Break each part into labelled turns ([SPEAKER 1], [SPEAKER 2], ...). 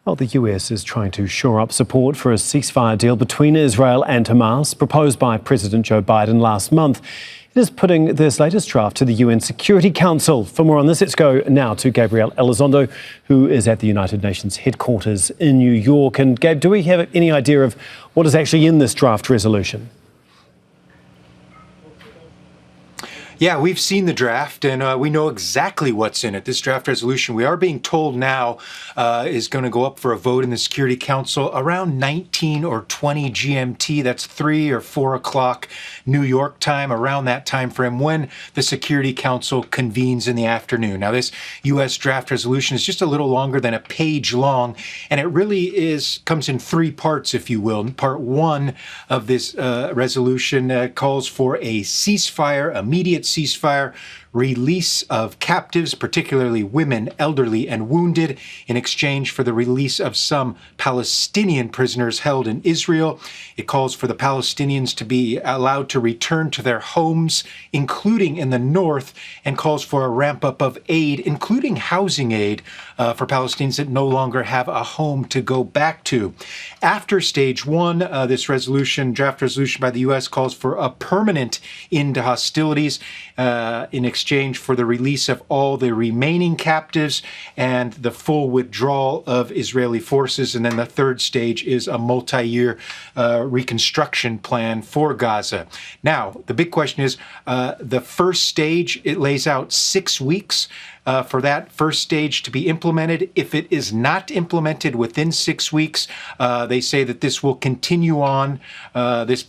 [SPEAKER 1] Well, the US is trying to shore up support for a ceasefire deal between Israel and Hamas, proposed by President Joe Biden last month. It is putting this latest draft to the UN Security Council. For more on this, let's go now to Gabriel Elizondo, who is at the United Nations headquarters in New York. And Gabe, do we have any idea of what is actually in this draft resolution?
[SPEAKER 2] Yeah, we've seen the draft and we know exactly what's in it. This draft resolution, we are being told now, is going to go up for a vote in the Security Council around 19 or 20 GMT. That's 3 or 4 o'clock New York time, around that time frame when the Security Council convenes in the afternoon. Now, this U.S. draft resolution is just a little longer than a page long, and it really comes in 3 parts, if you will. Part 1 of this resolution calls for a ceasefire, immediate ceasefire, release of captives, particularly women, elderly, and wounded, in exchange for the release of some Palestinian prisoners held in Israel. It calls for the Palestinians to be allowed to return to their homes, including in the north, and calls for a ramp up of aid, including housing aid, for Palestinians that no longer have a home to go back to. After stage 1, this draft resolution by the U.S. calls for a permanent end to hostilities in exchange for the release of all the remaining captives and the full withdrawal of Israeli forces. And then the third stage is a multi-year reconstruction plan for Gaza. Now, the big question is, the first stage, it lays out 6 weeks for that first stage to be implemented. If it is not implemented within 6 weeks, they say that this will continue on, this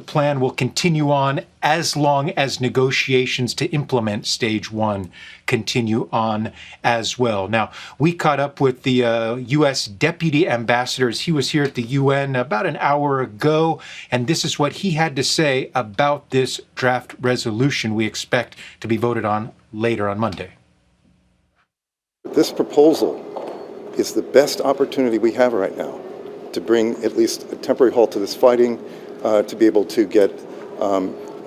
[SPEAKER 2] plan will continue on as long as negotiations to implement stage 1 continue on as well. Now, we caught up with the U.S. Deputy Ambassador. He was here at the UN about an hour ago, and this is what he had to say about this draft resolution we expect to be voted on later on Monday.
[SPEAKER 3] This proposal is the best opportunity we have right now to bring at least a temporary halt to this fighting, to be able to get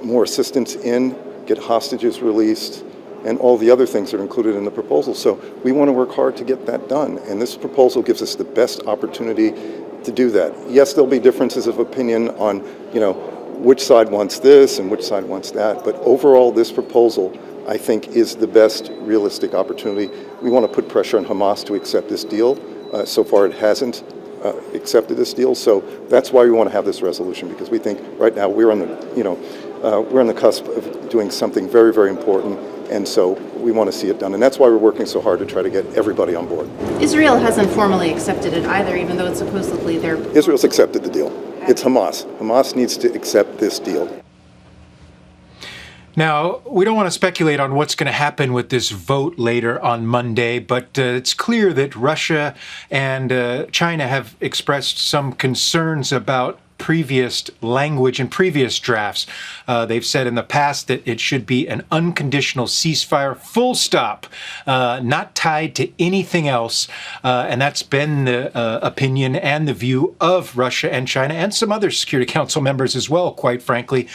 [SPEAKER 3] more assistance in, get hostages released, and all the other things that are included in the proposal. So we want to work hard to get that done. And this proposal gives us the best opportunity to do that. Yes, there'll be differences of opinion on, which side wants this and which side wants that. But overall, this proposal, I think, is the best realistic opportunity. We want to put pressure on Hamas to accept this deal. So far, it hasn't accepted this deal. So that's why we want to have this resolution, because we think right now we're on the cusp of doing something very, very important. And so we want to see it done. And that's why we're working so hard to try to get everybody on board.
[SPEAKER 4] Israel hasn't formally accepted it either, even though it's supposedly their...
[SPEAKER 3] Israel's accepted the deal. It's Hamas. Hamas needs to accept this deal.
[SPEAKER 2] Now, we don't want to speculate on what's going to happen with this vote later on Monday, but it's clear that Russia and China have expressed some concerns about previous language and previous drafts. They've said in the past that it should be an unconditional ceasefire, full stop, not tied to anything else. And that's been the opinion and the view of Russia and China and some other Security Council members as well, quite frankly.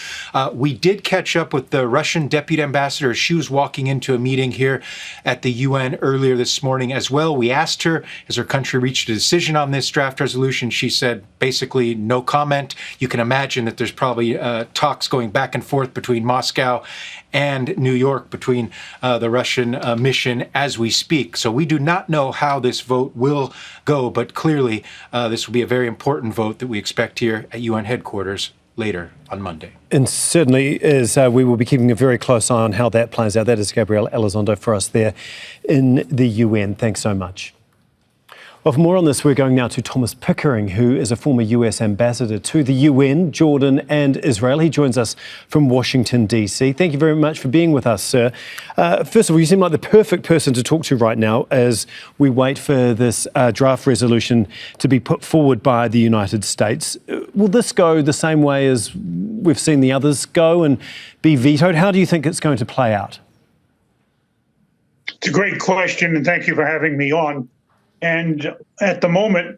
[SPEAKER 2] We did catch up with the Russian Deputy Ambassador. She was walking into a meeting here at the UN earlier this morning as well. We asked her, has her country reached a decision on this draft resolution? She said basically no comment. You can imagine that there's probably talks going back and forth between Moscow and New York, between the Russian mission as we speak. So we do not know how this vote will go, but clearly this will be a very important vote that we expect here at UN headquarters later on Monday.
[SPEAKER 1] And certainly we will be keeping a very close eye on how that plays out. That is Gabriel Elizondo for us there in the UN. Thanks so much. Well, for more on this, we're going now to Thomas Pickering, who is a former US ambassador to the UN, Jordan and Israel. He joins us from Washington, D.C. Thank you very much for being with us, sir. First of all, you seem like the perfect person to talk to right now as we wait for this draft resolution to be put forward by the United States. Will this go the same way as we've seen the others go and be vetoed? How do you think it's going to play out?
[SPEAKER 5] It's a great question, and thank you for having me on. And at the moment,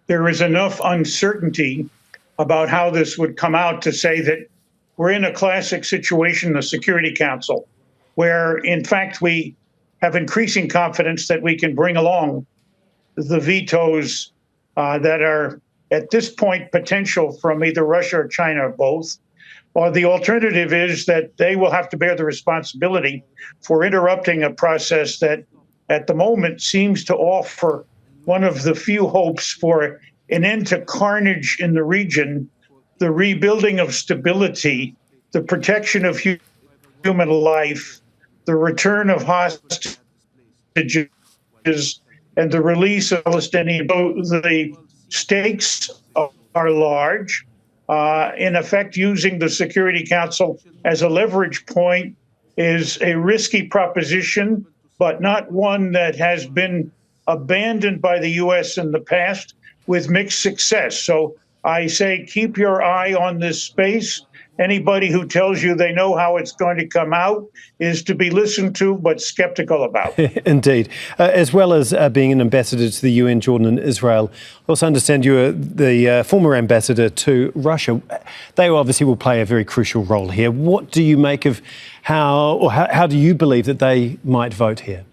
[SPEAKER 5] there is enough uncertainty about how this would come out to say that we're in a classic situation in the Security Council, where, in fact, we have increasing confidence that we can bring along the vetoes that are at this point potential from either Russia or China or both. Or the alternative is that they will have to bear the responsibility for interrupting a process that at the moment seems to offer one of the few hopes for an end to carnage in the region, the rebuilding of stability, the protection of human life, the return of hostages, and the release of Palestinians. The stakes are large. In effect, using the Security Council as a leverage point is a risky proposition, but not one that has been abandoned by the U.S. in the past with mixed success. So I say keep your eye on this space. Anybody who tells you they know how it's going to come out is to be listened to, but skeptical about.
[SPEAKER 1] Indeed. As well as being an ambassador to the UN, Jordan and Israel, I also understand you are the former ambassador to Russia. They obviously will play a very crucial role here. What do you make of how do you believe that they might vote here?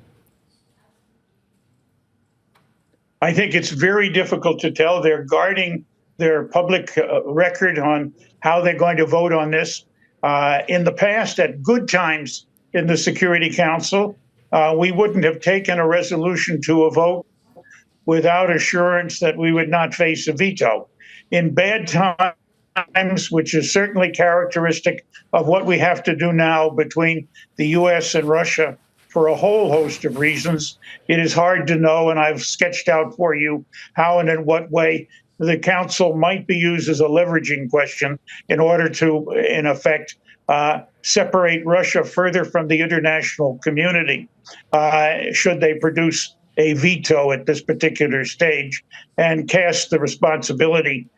[SPEAKER 5] I think it's very difficult to tell. They're guarding their public record on how they're going to vote on this. In the past, at good times in the Security Council, we wouldn't have taken a resolution to a vote without assurance that we would not face a veto. In bad times, which is certainly characteristic of what we have to do now between the U.S. and Russia for a whole host of reasons, it is hard to know, and I've sketched out for you how and in what way the Council might be used as a leveraging question in order to, in effect, separate Russia further from the international community, should they produce a veto at this particular stage, and cast the responsibility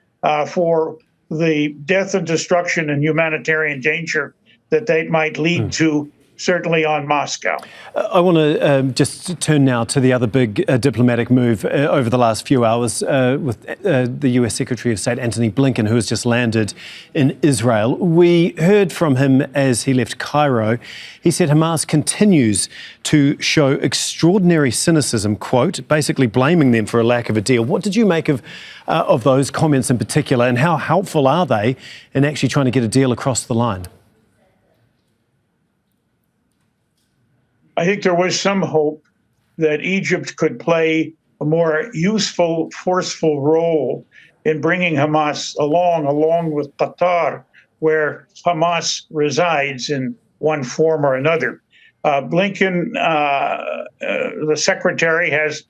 [SPEAKER 5] for the death and destruction and humanitarian danger that they might lead to, certainly on Moscow.
[SPEAKER 1] I want to just turn now to the other big diplomatic move over the last few hours with the US Secretary of State Antony Blinken, who has just landed in Israel. We heard from him as he left Cairo. He said Hamas continues to show extraordinary cynicism, quote, basically blaming them for a lack of a deal. What did you make of those comments in particular, and how helpful are they in actually trying to get a deal across the line?
[SPEAKER 5] I think there was some hope that Egypt could play a more useful, forceful role in bringing Hamas along with Qatar, where Hamas resides in one form or another. Blinken, the secretary, has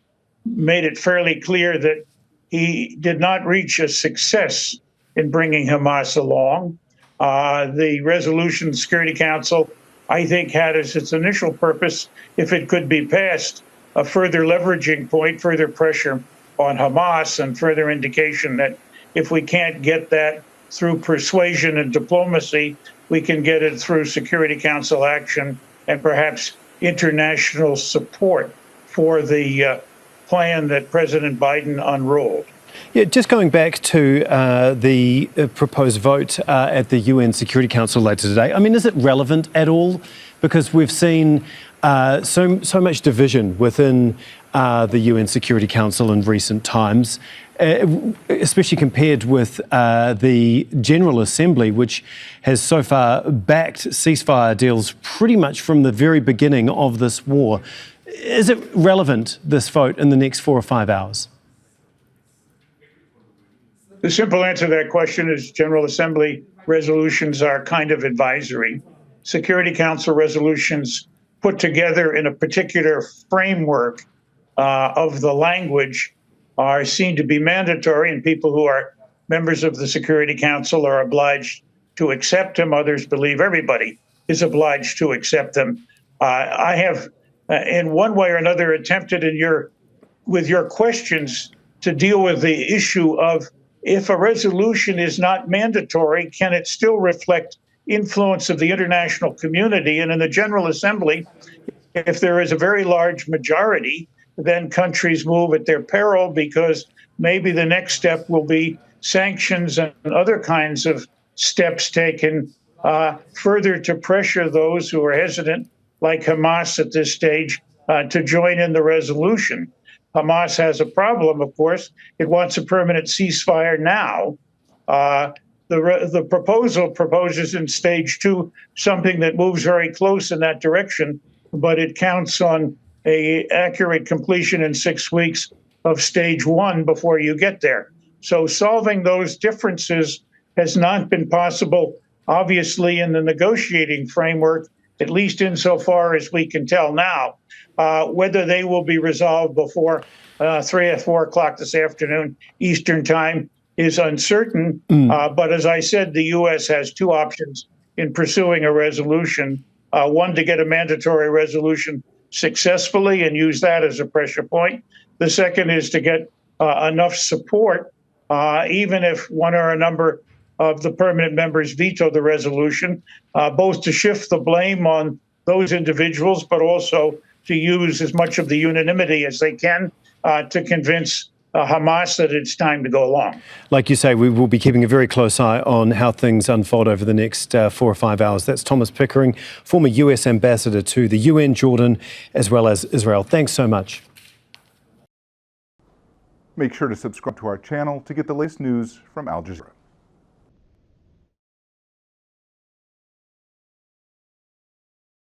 [SPEAKER 5] made it fairly clear that he did not reach a success in bringing Hamas along. The resolution Security Council, I think, had as its initial purpose, if it could be passed, a further leveraging point, further pressure on Hamas, and further indication that if we can't get that through persuasion and diplomacy, we can get it through Security Council action and perhaps international support for the plan that President Biden unrolled.
[SPEAKER 1] Yeah, just going back to the proposed vote at the UN Security Council later today, I mean, is it relevant at all? Because we've seen so much division within the UN Security Council in recent times, especially compared with the General Assembly, which has so far backed ceasefire deals pretty much from the very beginning of this war. Is it relevant, this vote, in the next 4 or 5 hours?
[SPEAKER 5] The simple answer to that question is General Assembly resolutions are kind of advisory. Security Council resolutions put together in a particular framework of the language are seen to be mandatory, and people who are members of the Security Council are obliged to accept them. Others believe everybody is obliged to accept them. I have, in one way or another, attempted with your questions to deal with the issue of, if a resolution is not mandatory, can it still reflect influence of the international community? And in the General Assembly, if there is a very large majority, then countries move at their peril, because maybe the next step will be sanctions and other kinds of steps taken further to pressure those who are hesitant, like Hamas at this stage, to join in the resolution. Hamas has a problem, of course. It wants a permanent ceasefire now. The proposal proposes in stage 2 something that moves very close in that direction, but it counts on a accurate completion in 6 weeks of stage 1 before you get there. So solving those differences has not been possible, obviously, in the negotiating framework, at least insofar as we can tell now. Whether they will be resolved before 3 or 4 o'clock this afternoon Eastern time is uncertain. But as I said, the U.S. has 2 options in pursuing a resolution. One, to get a mandatory resolution successfully and use that as a pressure point. The second is to get enough support, even if one or a number of the permanent members veto the resolution, both to shift the blame on those individuals, but also to use as much of the unanimity as they can to convince Hamas that it's time to go along.
[SPEAKER 1] Like you say, we will be keeping a very close eye on how things unfold over the next 4 or 5 hours. That's Thomas Pickering, former US ambassador to the UN, Jordan, as well as Israel. Thanks so much.
[SPEAKER 6] Make sure to subscribe to our channel to get the latest news from Al Jazeera.